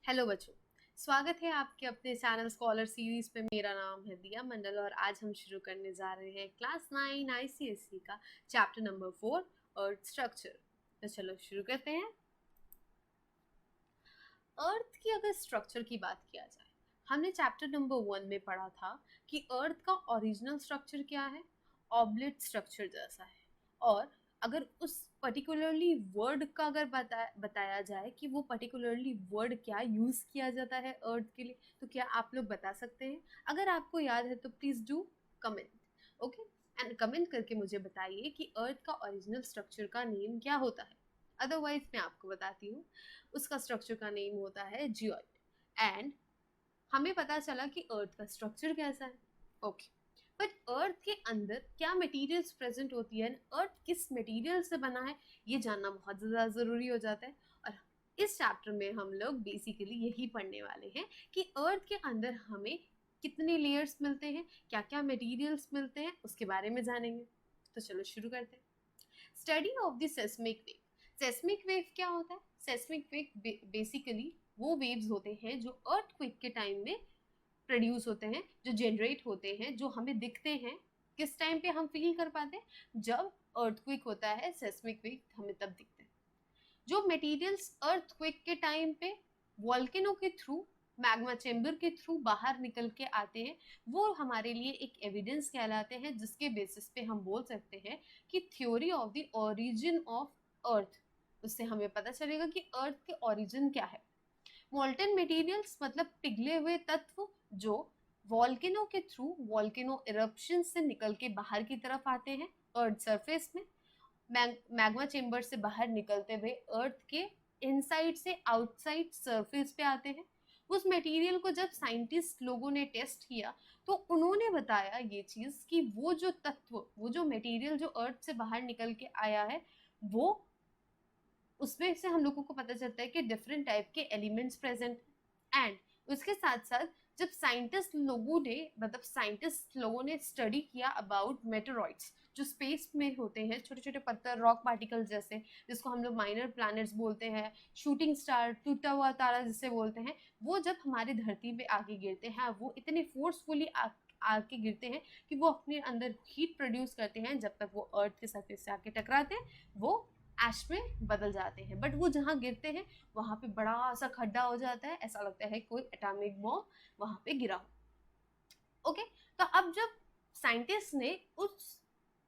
Hello बच्चों। स्वागत है आपके अपने चैनल स्कॉलर सीरीज पे। मेरा नाम है दिया मंडल और आज हम शुरू करने जा रहे हैं क्लास 9 आईसीएसई का चैप्टर नंबर 4 अर्थ स्ट्रक्चर। तो चलो शुरू करते हैं। अर्थ की अगर स्ट्रक्चर की बात किया जाए, हमने चैप्टर नंबर 1 में पढ़ा था कि अर्थ का ओरिजिनल स्ट्रक्चर क्या है, ऑब्लिट स्ट्रक्चर जैसा है। और अगर उस पर्टिकुलरली वर्ड का अगर बताया जाए कि वो पर्टिकुलरली वर्ड क्या यूज किया जाता है अर्थ के लिए, तो क्या आप लोग बता सकते हैं? अगर आपको याद है तो please do comment. Okay, and comment करके मुझे बताइए कि अर्थ का ओरिजिनल स्ट्रक्चर का नेम क्या होता है। अदरवाइज मैं आपको बताती हूँ, उसका स्ट्रक्चर का नेम होता है जियोइड। एंड हमें पता चला कि अर्थ का स्ट्रक्चर कैसा है। ओके, बट अर्थ के अंदर क्या मटेरियल्स प्रेजेंट होती है, अर्थ किस मटेरियल से बना है, ये जानना बहुत ज़्यादा ज़रूरी हो जाता है। और इस चैप्टर में हम लोग बेसिकली यही पढ़ने वाले हैं कि अर्थ के अंदर हमें कितने लेयर्स मिलते हैं, क्या क्या मटेरियल्स मिलते हैं, उसके बारे में जानेंगे। तो चलो शुरू करते हैं। Study of the seismic wave. Seismic wave क्या होता है? सेस्मिक वेव बेसिकली वो वेव्स होते हैं जो अर्थक्वेक के टाइम में प्रोड्यूस होते हैं, जो जनरेट होते हैं, जो हमें दिखते हैं। किस टाइम पे हम फील कर पाते हैं? जब अर्थक्वेक होता है, सेस्मिक वेव हमें तब दिखते हैं। जो मटेरियल्स अर्थक्वेक के टाइम पे वॉल्केनो के थ्रू, मैग्मा चेंबर के थ्रू बाहर निकल के आते हैं, वो हमारे लिए एक एविडेंस कहलाते हैं, जिसके बेसिस पे हम बोल सकते हैं कि theory of the origin of earth, उससे हमें पता चलेगा कि अर्थ के ओरिजिन क्या है। मोल्टन मटेरियल्स मतलब पिघले हुए तत्व जो वॉल्केनो के थ्रू, वॉल्केनो इरप्शन से निकल के बाहर की तरफ आते हैं अर्थ सरफेस में, मैग्मा चेंबर से बाहर निकलते हुए अर्थ के इनसाइड से आउटसाइड सरफेस पे आते हैं। उस मटेरियल को जब साइंटिस्ट लोगों ने टेस्ट किया तो उन्होंने बताया ये चीज कि वो जो तत्व, वो जो मटेरियल जो अर्थ से बाहर निकल के आया है, वो उसमें से हम लोगों को पता चलता है कि डिफरेंट टाइप के एलिमेंट्स प्रेजेंट। एंड उसके साथ साथ जब साइंटिस्ट लोगों ने स्टडी किया अबाउट मेटेरॉइड्स, जो स्पेस में होते हैं, छोटे छोटे पत्थर, रॉक पार्टिकल्स जैसे, जिसको हम लोग माइनर प्लैनेट्स बोलते हैं, शूटिंग स्टार, टूटा हुआ तारा जिसे बोलते हैं, वो जब हमारी धरती पे आके गिरते हैं, वो इतने फोर्सफुली आके गिरते हैं कि वो अपने अंदर हीट प्रोड्यूस करते हैं। जब तक वो अर्थ के सरफेस से आके टकराते हैं, वो एश में बदल जाते हैं। बट वो जहाँ गिरते हैं वहां पे बड़ा सा खड्डा हो जाता है, ऐसा लगता है कोई एटॉमिक बॉम्ब वहां पे गिरा हो। ओके, तो अब जब साइंटिस्ट ने उस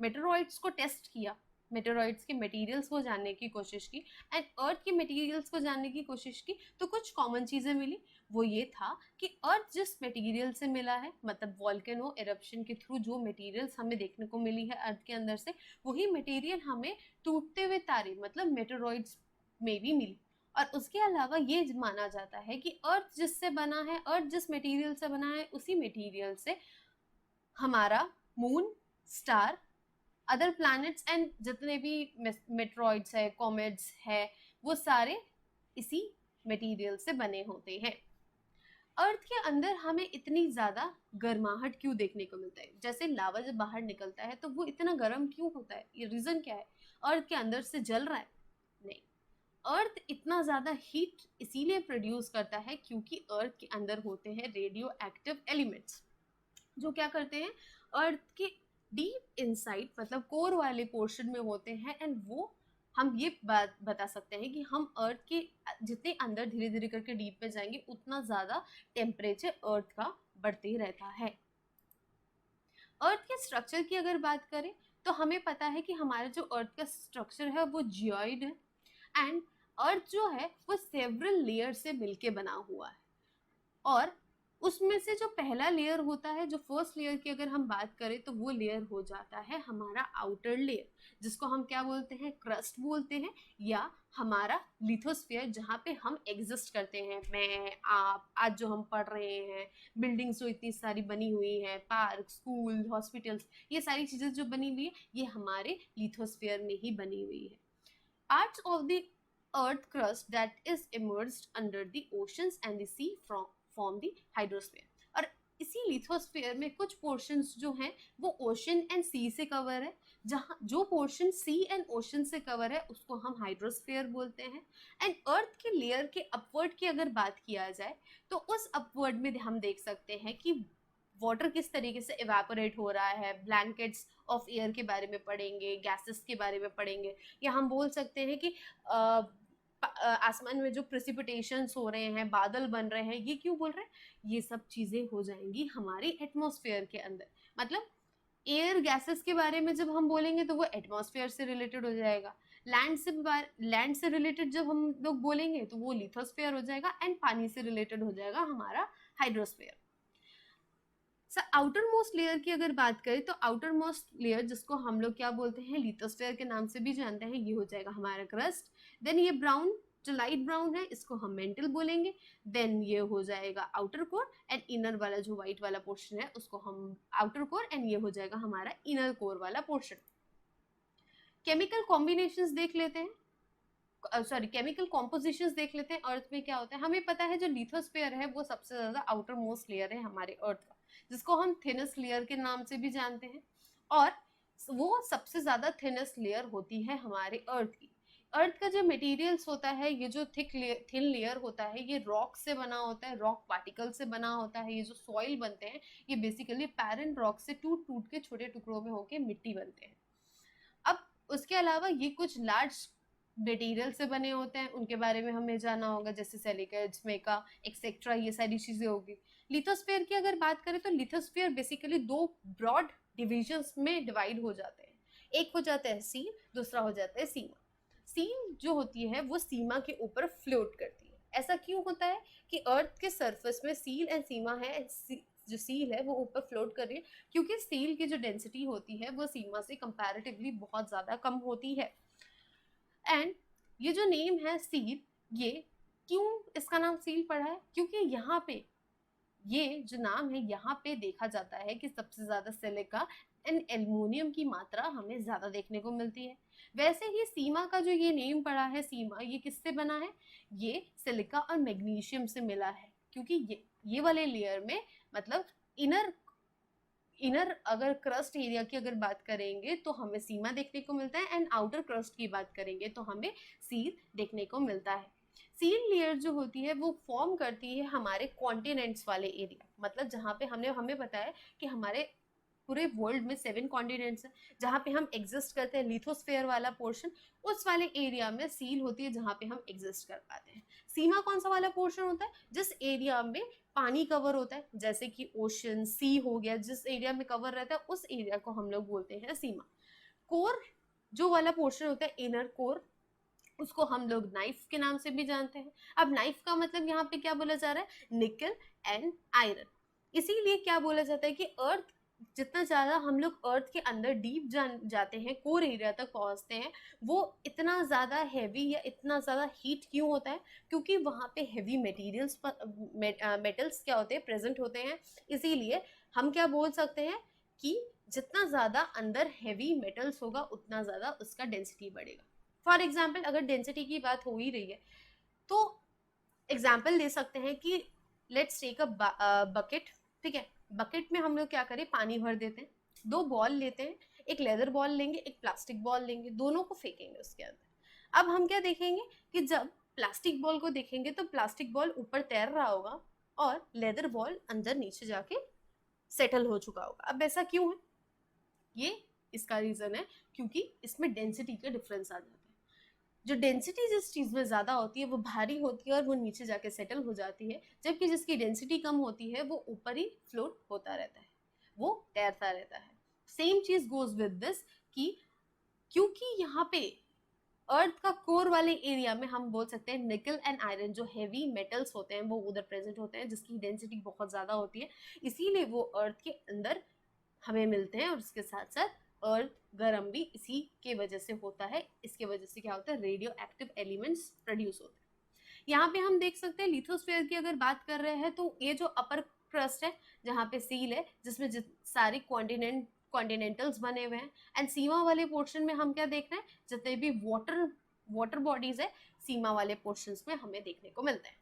मेटेरॉइड्स को टेस्ट किया, मेटेरॉइड्स के मटेरियल्स को जानने की कोशिश की एंड अर्थ के मटेरियल्स को जानने की कोशिश की, तो कुछ कॉमन चीजें मिली। वो ये था कि अर्थ जिस मटेरियल से मिला है, मतलब वॉल्केनो एरप्शन के थ्रू जो मटेरियल्स हमें देखने को मिली है अर्थ के अंदर से, वही मटेरियल हमें टूटते हुए तारे मतलब मेटेरॉइड्स में भी मिली। और उसके अलावा ये माना जाता है कि अर्थ जिससे बना है, अर्थ जिस मटेरियल से बना है, उसी मटेरियल से हमारा moon, star, other planets and जितने भी मेट्रॉइड्स है, कॉमेट्स है, वो सारे इसी मटेरियल से बने होते हैं। अर्थ के अंदर हमें इतनी ज्यादा गर्माहट क्यों देखने को मिलता है? जैसे लावा जब बाहर निकलता है तो वो इतना गर्म क्यों होता है? ये रीजन क्या है? अर्थ के अंदर से जल रहा है? नहीं, अर्थ इतना ज्यादा हीट इसीलिए प्रोड्यूस करता है क्योंकि अर्थ के अंदर होते हैं रेडियो एक्टिव एलिमेंट्स, जो क्या करते हैं, अर्थ के डीप इनसाइड मतलब कोर वाले पोर्शन में होते हैं। एंड वो, हम ये बात बता सकते हैं कि हम अर्थ के जितने अंदर धीरे धीरे करके डीप में जाएंगे, उतना ज्यादा टेम्परेचर अर्थ का बढ़ते ही रहता है। अर्थ के स्ट्रक्चर की अगर बात करें तो हमें पता है कि हमारा जो अर्थ का स्ट्रक्चर है वो जियोइड है। एंड अर्थ जो है वो सेवरल लेयर से मिलके बना हुआ है। और उसमें से जो पहला लेयर होता है, जो फर्स्ट लेयर की अगर हम बात करें, तो वो लेयर हो जाता है हमारा आउटर लेयर, जिसको हम क्या बोलते हैं? क्रस्ट बोलते हैं, या हमारा लिथोस्फीयर, जहाँ पे हम एग्जिस्ट करते हैं। मैं, आप, आज जो हम पढ़ रहे हैं, बिल्डिंग्स जो इतनी सारी बनी हुई हैं, पार्क, स्कूल, हॉस्पिटल्स, ये सारी चीजें जो बनी हुई है, ये हमारे लिथोस्फीयर में ही बनी हुई है। Parts of the earth crust that is immersed under the oceans and the sea form the hydrosphere। और इसी लिथोस्फीयर में कुछ पोर्शंस जो हैं वो ओशन एंड सी से कवर है, जहाँ जो पोर्शन सी एंड ओशन से कवर है उसको हम हाइड्रोस्फीयर बोलते हैं। एंड अर्थ के लेयर के अपवर्ड की अगर बात किया जाए तो उस अपवर्ड में हम देख सकते हैं कि वाटर किस तरीके से इवेपोरेट हो रहा है, ब्लैंकेट्स ऑफ एयर के बारे में पढ़ेंगे, गैसेस के बारे में पढ़ेंगे, या हम बोल सकते हैं कि आसमान में जो प्रेसिपिटेशंस हो रहे हैं, बादल बन रहे हैं, ये क्यों बोल रहे हैं, ये सब चीजें हो जाएंगी हमारी एटमॉस्फेयर के अंदर। मतलब एयर गैसेस के बारे में जब हम बोलेंगे तो वो एटमॉस्फेयर से रिलेटेड हो जाएगा, लैंड से रिलेटेड जब हम लोग बोलेंगे तो वो लिथोस्फेयर हो जाएगा, एंड पानी से रिलेटेड हो जाएगा हमारा hydrosphere. Sir outer most layer की अगर बात करें तो आउटर मोस्ट लेयर जिसको हम लोग क्या बोलते हैं, लिथोस्फेयर के नाम से भी जानते हैं, ये हो जाएगा हमारा क्रस्ट। देन ये ब्राउन जो लाइट ब्राउन है इसको हम मेंटल बोलेंगे। देन ये हो जाएगा आउटर कोर, एंड इनर वाला जो व्हाइट वाला पोर्शन है उसको हम आउटर कोर, एंड ये हो जाएगा हमारा इनर कोर वाला पोर्शन। केमिकल कॉम्बिनेशंस देख लेते हैं, केमिकल कॉम्पोजिशंस देख लेते हैं अर्थ में क्या होता है। हमें पता है जो लिथोस्फेयर है वो सबसे ज्यादा आउटर मोस्ट लेयर है हमारे अर्थ का, जिसको हम थिनेस्ट लेयर के नाम से भी जानते हैं, और वो सबसे ज्यादा थिनेस्ट लेयर होती है हमारे अर्थ की। अर्थ का जो मटेरियल्स होता है, ये जो थिन लेयर होता है, ये रॉक से बना होता है, रॉक पार्टिकल से बना होता है। ये जो सॉइल बनते हैं ये बेसिकली पैरेंट रॉक से टूट टूट के छोटे टुकड़ों में होके मिट्टी बनते हैं। अब उसके अलावा ये कुछ लार्ज मटेरियल से बने होते हैं, उनके बारे में हमें जाना होगा, जैसे सिलिकेट्स, मेका एक्सेट्रा, ये सारी चीजें होगी। लिथोस्फीयर की अगर बात करें तो लिथोस्फीयर बेसिकली दो ब्रॉड डिविजन्स में डिवाइड हो जाते हैं। एक हो जाता है सील, दूसरा हो जाता है सीमा। सील जो होती है वो सीमा के ऊपर फ्लोट करती है। ऐसा क्यों होता है कि अर्थ के सरफेस में सील एंड सीमा है, जो सील है वो ऊपर फ्लोट कर रही है, क्योंकि सील की जो डेंसिटी होती है वो सीमा से कंपैरेटिवली बहुत ज्यादा कम होती है। एंड ये जो नेम है सील, ये क्यों इसका नाम सील पड़ा है, क्योंकि यहाँ पे ये जो नाम है यहाँ पे देखा जाता है कि सबसे ज्यादा सिलिका एंड एल्युमिनियम की मात्रा हमें ज्यादा देखने को मिलती है। वैसे ही सीमा का जो ये नेम पड़ा है सीमा, ये किससे बना है, ये सिलिका और मैग्नीशियम से मिला है, क्योंकि ये वाले लेयर में मतलब इनर अगर क्रस्ट एरिया की अगर बात करेंगे तो हमें सीमा देखने को मिलता है, एंड आउटर क्रस्ट की बात करेंगे तो हमें सील देखने को मिलता है। सील लेयर जो होती है वो फॉर्म करती है हमारे कॉन्टिनेंट्स वाले एरिया, मतलब जहाँ पे हमें पता है कि हमारे पूरे वर्ल्ड में 7 कॉन्टिनेंट्स हैं, जहाँ पे हम एग्जिस्ट करते हैं, लिथोस्फेयर वाला पोर्शन उस वाले एरिया में सील होती है जहाँ पे हम एग्जिस्ट कर पाते हैं। सीमा कौन सा वाला पोर्शन होता है, जिस एरिया में पानी कवर होता है, जैसे कि ओशन, सी हो गया, जिस एरिया में कवर रहता है उस एरिया को हम लोग बोलते हैं सीमा। कोर जो वाला पोर्शन होता है, इनर कोर, उसको हम लोग नाइफ के नाम से भी जानते हैं। अब नाइफ का मतलब यहाँ पे क्या बोला जा रहा है, निकल एंड आयरन। इसीलिए क्या बोला जाता है कि अर्थ जितना ज्यादा हम लोग अर्थ के अंदर डीप जाते हैं, कोर एरिया तक पहुंचते हैं, वो इतना ज्यादा हैवी या इतना ज्यादा हीट क्यों होता है, क्योंकि वहां पे हैवी मटेरियल्स मेटल्स क्या होते हैं, प्रेजेंट होते हैं। इसीलिए हम क्या बोल सकते हैं कि जितना ज्यादा अंदर हैवी मेटल्स होगा उतना ज्यादा उसका डेंसिटी बढ़ेगा। फॉर एग्जाम्पल अगर डेंसिटी की बात हो ही रही है तो एग्जाम्पल ले सकते हैं कि लेट्स टेक अ बकेट, ठीक है। बकेट में हम लोग क्या करें, पानी भर देते हैं, 2 बॉल लेते हैं, एक लेदर बॉल लेंगे, एक प्लास्टिक बॉल लेंगे, दोनों को फेंकेंगे उसके अंदर। अब हम क्या देखेंगे कि जब प्लास्टिक बॉल को देखेंगे तो प्लास्टिक बॉल ऊपर तैर रहा होगा और लेदर बॉल अंदर नीचे जाके सेटल हो चुका होगा। अब ऐसा क्यों है, ये इसका रीजन है क्योंकि इसमें डेंसिटी का डिफरेंस आ जाता है। जो डेंसिटी जिस चीज में ज्यादा होती है वो भारी होती है और वो नीचे जाके सेटल हो जाती है, जबकि जिसकी डेंसिटी कम होती है वो ऊपर ही फ्लोट होता रहता है, वो तैरता रहता है। सेम चीज गोज विद दिस कि क्योंकि यहाँ पे अर्थ का कोर वाले एरिया में हम बोल सकते हैं निकल एंड आयरन जो हैवी मेटल्स होते हैं वो उधर प्रेजेंट होते हैं, जिसकी डेंसिटी बहुत ज्यादा होती है, इसीलिए वो अर्थ के अंदर हमें मिलते हैं। और उसके साथ साथ अर्थ गर्म भी इसी के वजह से होता है। इसके वजह से क्या होता है, रेडियो एक्टिव एलिमेंट्स प्रोड्यूस होते हैं। यहाँ पे हम देख सकते हैं लिथोस्फीयर की अगर बात कर रहे हैं तो ये जो अपर क्रस्ट है जहाँ पे सील है, जिसमें सारी कॉन्टिनेंटल्स बने हुए हैं, एंड सीमा वाले पोर्शन में हम क्या देख रहे हैं, जितने भी वाटर बॉडीज है सीमा वाले पोर्शंस में हमें देखने को मिलते हैं।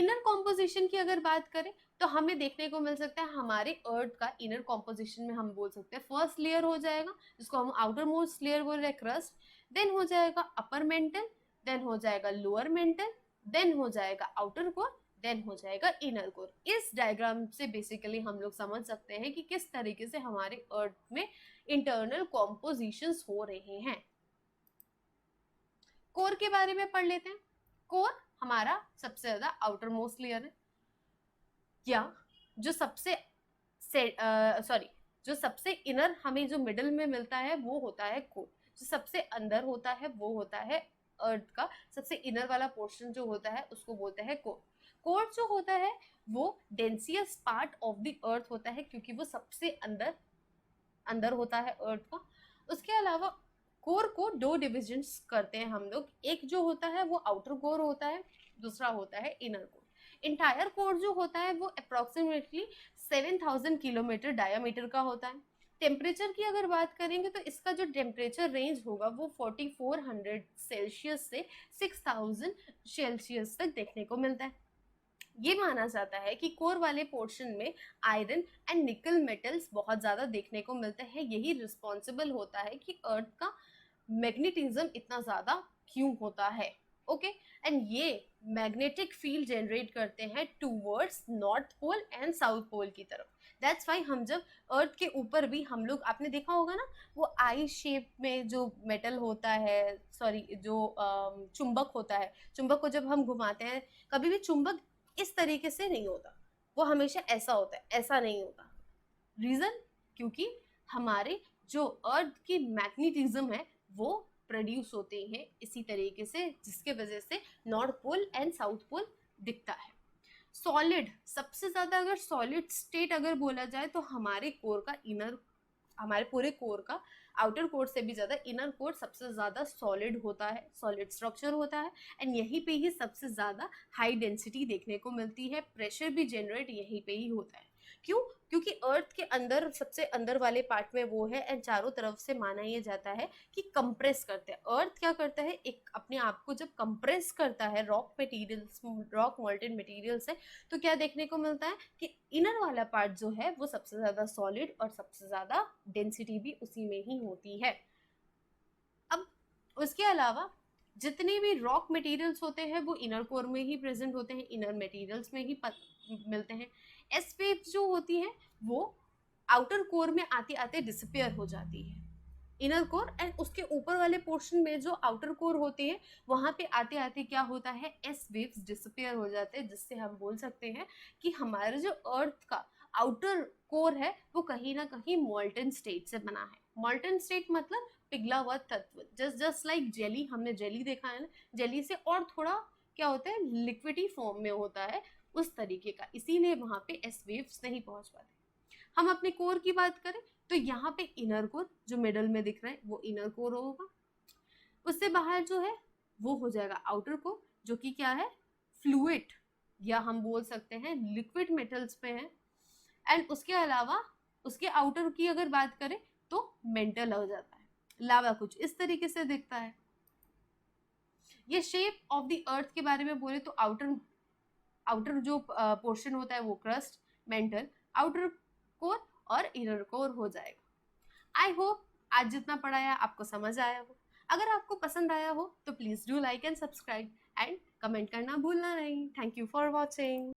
इनर कॉम्पोजिशन की अगर बात करें तो हमें देखने को मिल सकता है हमारे अर्थ का इनर कॉम्पोजिशन में हम बोल सकते हैं फर्स्ट लेयर हो जाएगा जिसको हम आउटर मोस्ट लेयर बोल रहे हैं क्रस्ट, देन हो जाएगा अपर मेंटल, देन हो जाएगा लोअर मेंटल, देन हो जाएगा आउटर कोर, देन हो जाएगा इनर कोर। इस डायग्राम से बेसिकली हम लोग समझ सकते हैं कि किस तरीके से हमारे अर्थ में इंटरनल कॉम्पोजिशंस हो रहे हैं। कोर के बारे में पढ़ लेते हैं। कोर हमारा सबसे ज्यादा आउटर मोस्ट लेयर है, या जो सबसे जो सबसे इनर हमें जो मिडल में मिलता है वो होता है कोर। जो सबसे अंदर होता है वो होता है अर्थ का सबसे इनर वाला पोर्शन जो होता है उसको बोलते हैं कोर। कोर जो होता है वो डेंसियस्ट पार्ट ऑफ द अर्थ होता है क्योंकि वो सबसे अंदर अंदर होता है अर्थ का। उसके अलावा कोर को दो डिविजन्स करते हैं हम लोग, एक जो होता है वो आउटर कोर होता है, दूसरा होता है इनर कोर। इंटायर कोर जो होता है वो अप्रोक्सीमेटली 7000 किलोमीटर डायामीटर का होता है। टेम्परेचर की अगर बात करेंगे तो इसका जो टेम्परेचर रेंज होगा वो 4400 सेल्सियस से 6000 सेल्सियस तक देखने को मिलता है। ये माना जाता है कि कोर वाले पोर्शन में आयरन एंड निकल मेटल्स बहुत ज्यादा देखने को मिलते हैं। यही रिस्पॉन्सिबल होता है कि अर्थ का मैग्नेटिज्म इतना ज्यादा क्यों होता है। ओके, एंड ये मैग्नेटिक फील्ड जनरेट करते हैं towards north pole and south pole की तरफ। दैट्स वाई हम जब अर्थ के ऊपर भी हम लोग, आपने देखा होगा ना, वो आई शेप में जो मेटल होता है, सॉरी जो चुंबक होता है, चुंबक को जब हम घुमाते हैं कभी भी चुंबक इस तरीके से नहीं होता, वो हमेशा ऐसा होता है, ऐसा नहीं होता। रीजन, क्योंकि हमारे जो अर्थ की मैग्नेटिज्म है वो प्रोड्यूस होते हैं इसी तरीके से, जिसके वजह से north pole and south pole दिखता है। सॉलिड, सबसे ज्यादा अगर सॉलिड स्टेट अगर बोला जाए तो हमारे कोर का इनर, हमारे पूरे कोर का आउटर कोर से भी ज्यादा इनर कोर सबसे ज्यादा सॉलिड होता है, सॉलिड स्ट्रक्चर होता है। एंड यहीं पे ही सबसे ज्यादा हाई डेंसिटी देखने को मिलती है, प्रेशर भी जनरेट यहीं पे ही होता है। क्यों? क्योंकि अर्थ के अंदर सबसे अंदर वाले पार्ट में वो है, एंड चारों तरफ से माना यह जाता है कि कंप्रेस करते हैं। अर्थ क्या करता है, एक अपने आप को जब कंप्रेस करता है rock materials, rock molten material से, तो क्या देखने को मिलता है कि इनर वाला पार्ट जो है वो सबसे ज्यादा सॉलिड और सबसे ज्यादा डेंसिटी भी उसी में ही होती है। अब उसके अलावा जितने भी रॉक मटेरियल्स होते हैं वो इनर कोर में ही प्रेजेंट होते हैं, इनर मटेरियल्स में ही मिलते हैं। एस वेव्स जो होती है वो आउटर कोर में आते आते डिसअपियर हो जाती है, इनर कोर, एंड उसके ऊपर वाले पोर्शन में जो आउटर कोर होती है वहां पे आते आते क्या होता है, एस वेव्स डिसअपियर हो जाते हैं, जिससे हम बोल सकते हैं कि हमारा जो अर्थ का आउटर कोर है वो कहीं ना कहीं मॉल्टन स्टेट से बना है। मॉल्टन स्टेट मतलब पिघला हुआ तत्व, जस्ट लाइक जेली, हमने जेली देखा है ना, जेली से और थोड़ा क्या होता है, लिक्विडी फॉर्म में होता है, उस तरीके का, इसीलिए वहां पे एस वेव्स नहीं पहुंच पाते। हम अपने कोर की बात करें तो यहाँ पे इनर कोर जो मिडल में दिख रहा है वो इनर कोर होगा, उससे बाहर जो है वो हो जाएगा आउटर कोर, जो कि क्या है, फ्लूइड, या हम बोल सकते हैं लिक्विड मेटल्स पे है। एंड उसके अलावा उसके आउटर की अगर बात करें तो मेंटल हो जाता है। लावा कुछ इस तरीके से दिखता है। ये शेप ऑफ द अर्थ के बारे में बोले तो आउटर जो पोर्शन होता है वो क्रस्ट, मेंटल, आउटर कोर और इनर कोर हो जाएगा। आई होप आज जितना पढ़ाया आपको समझ आया हो। अगर आपको पसंद आया हो तो please do like and subscribe and comment करना भूलना नहीं। Thank you for watching.